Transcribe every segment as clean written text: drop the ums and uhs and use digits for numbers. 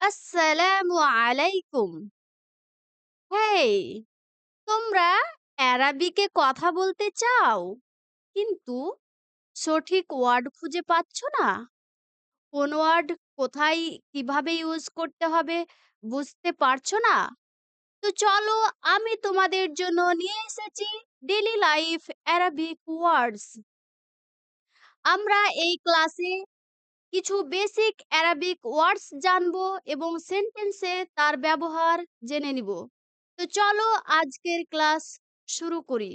আসসালামু আলাইকুম। হেই, তোমরা অ্যারাবিকে কথা বলতে চাও, কিন্তু সঠিক ওয়ার্ড খুঁজে পাচ্ছ না? কোন ওয়ার্ড কোথায় কিভাবে ইউজ করতে হবে বুঝতে পারছো না? তো চলো, আমি তোমাদের জন্য নিয়ে এসেছি ডেইলি লাইফ অ্যারাবিক ওয়ার্ডস। আমরা এই ক্লাসে কিছু বেসিক অ্যারাবিক ওয়ার্ডস জানবো এবং সেন্টেন্সে তার ব্যবহার জেনে নিব। তো চলো আজকের ক্লাস শুরু করি।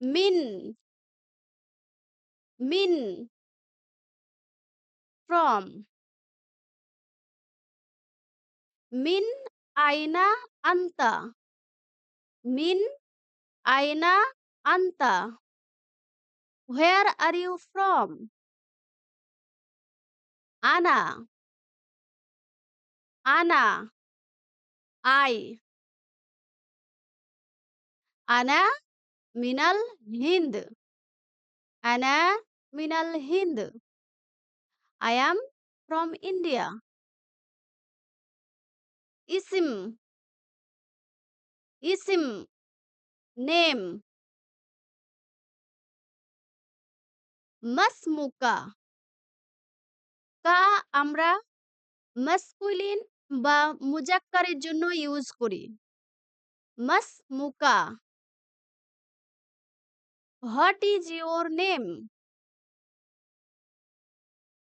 মিন, মিন, ফ্রম। মিন আইনা আন্তা, মিন আইনা আন্তা। Where are you from? আনা, আনা, আই। আনা মিনাল হিন্দ, আনা মিনাল হিন্দ। I am from India. ইসিম, ইসিম, নেম। মাসমুকা, কা আমরা মাসকুলিন বা মুজাক্কারের জন্য ইউজ করি। মাসমুকা। What is your name?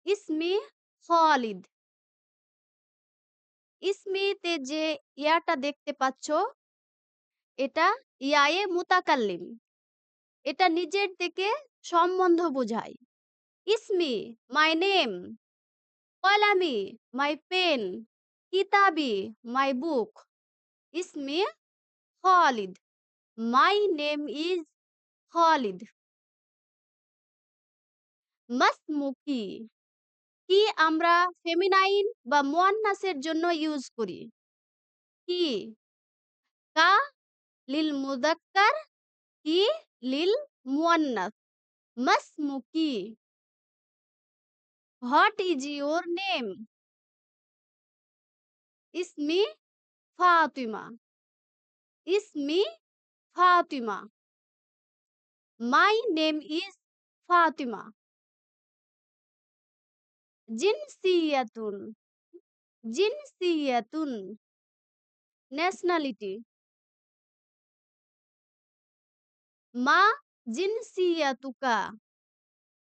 ইসমি খালিদ। ইসমিতে যে ইয়াটা দেখতে পাচ্ছ, এটা ইয়ায়ে মুতাকাল্লিম। এটা নিজের থেকে সম্বন্ধ বোঝায়। ইসমি মাই নেম, কলামি মাই পেন, কিতাবি মাই বুক। ইসমি Khalid, my name is Khalid. মাসমুকি, কি আমরা ফেমিনাইন বা মুয়ান্নাসের জন্য ইউজ করি। কি, কা লিল মুযাক্কার, কি লিল মুয়ান্নাস। মাসমুকি। What is your name? ইসমি ফাতিমা, ইসমি Fatima. My name is Fatima. জিনসিয়াতুন, জিনসিয়াতুন, ন্যাশনালিটি। মা জিনসিয়াতুকা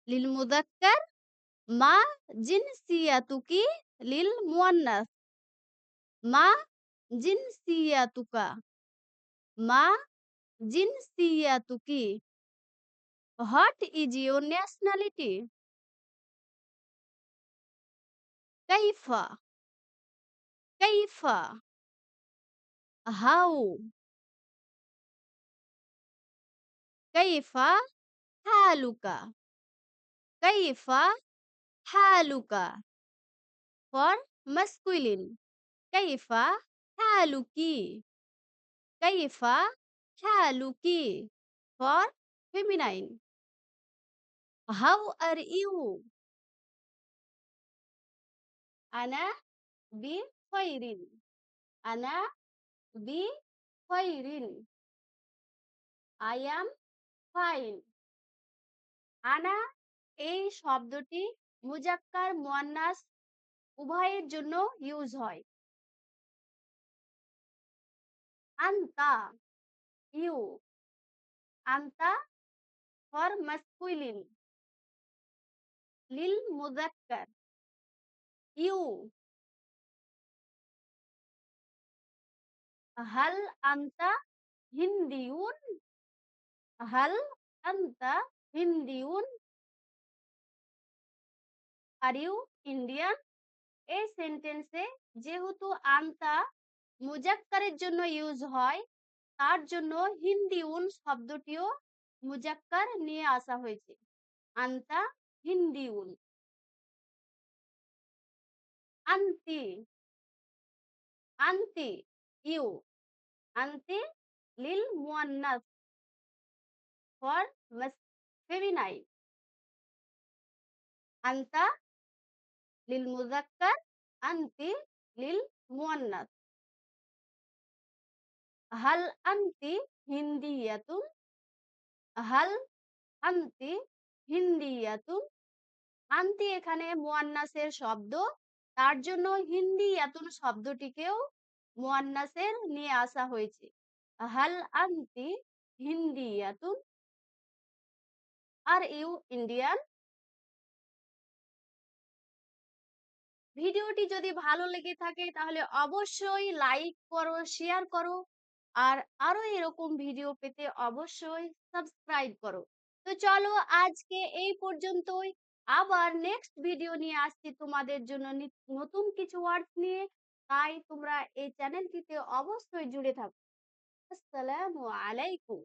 লিল মুযাক্কার, মা জিনসিয়াতুকি লিল মুয়ান্নাস। মা জিনসিয়াতুকা, মা জিনসিয়াতুকি। What is your nationality? কাইফা, কাইফা, হাউ। কাইফা হালুকা, কাইফা হালুকা। ফর মাসকুলিন, কাইফা হালুকি, কাইফা হালুকি। For feminine, how are you? আনা বি খৈরিন, আনা বি খৈরিন। I am fine. আনা এই শব্দটি মুজাক্কার মুয়ান্নাস উভয়ের জন্য ইউজ হয়। আন্তা, ইউ। আন্তা ফর মাসকুলিন, লিল মুজাক্কার, ইউ। হাল আন্তা হিন্দিউন, হাল আন্তা হিন্দিউন। Are you Indian? এই সেন্টেন্সে যেহেতু আন্তা মুজাক্কারের জন্য ইউজ হয়, তার জন্য হিন্দিউন শব্দটিও মুজাক্কার নিয়ে আসা হয়েছে। আন্তা হিন্দিউন। আন্তি, আন্তি, ইউ। আন্তি লিল মুয়ান্নাস, ফর ফেমিনাইন। আন্তা লিল মুযাক্কার, আনতি লিল মুয়ান্নাস। হাল আনতি হিন্দিয়াতুন, হাল আনতি হিন্দিয়াতুন। আনতি এখানে মুয়ান্নাসের শব্দ। তার জন্য হিন্দিয়াতুন শব্দটিকেও মুয়ান্নাসের নিয়ে আসা হয়েছে। হাল আনতি হিন্দিয়াতুন, আর ইউ ইন্ডিয়ান? ভিডিওটি যদি ভালো লেগে থাকে তাহলে অবশ্যই লাইক করো, শেয়ার করো। আর আরো এরকম ভিডিও পেতে অবশ্যই সাবস্ক্রাইব করো। তো চলো আজকে এই পর্যন্তই। আবার নেক্সট ভিডিও নিয়ে আসছি তোমাদের জন্য নতুন কিছু ওয়ার্ডস নিয়ে। তাই তোমরা এই চ্যানেলটিতে অবশ্যই জুড়ে থাকো। আসসালামু আলাইকুম।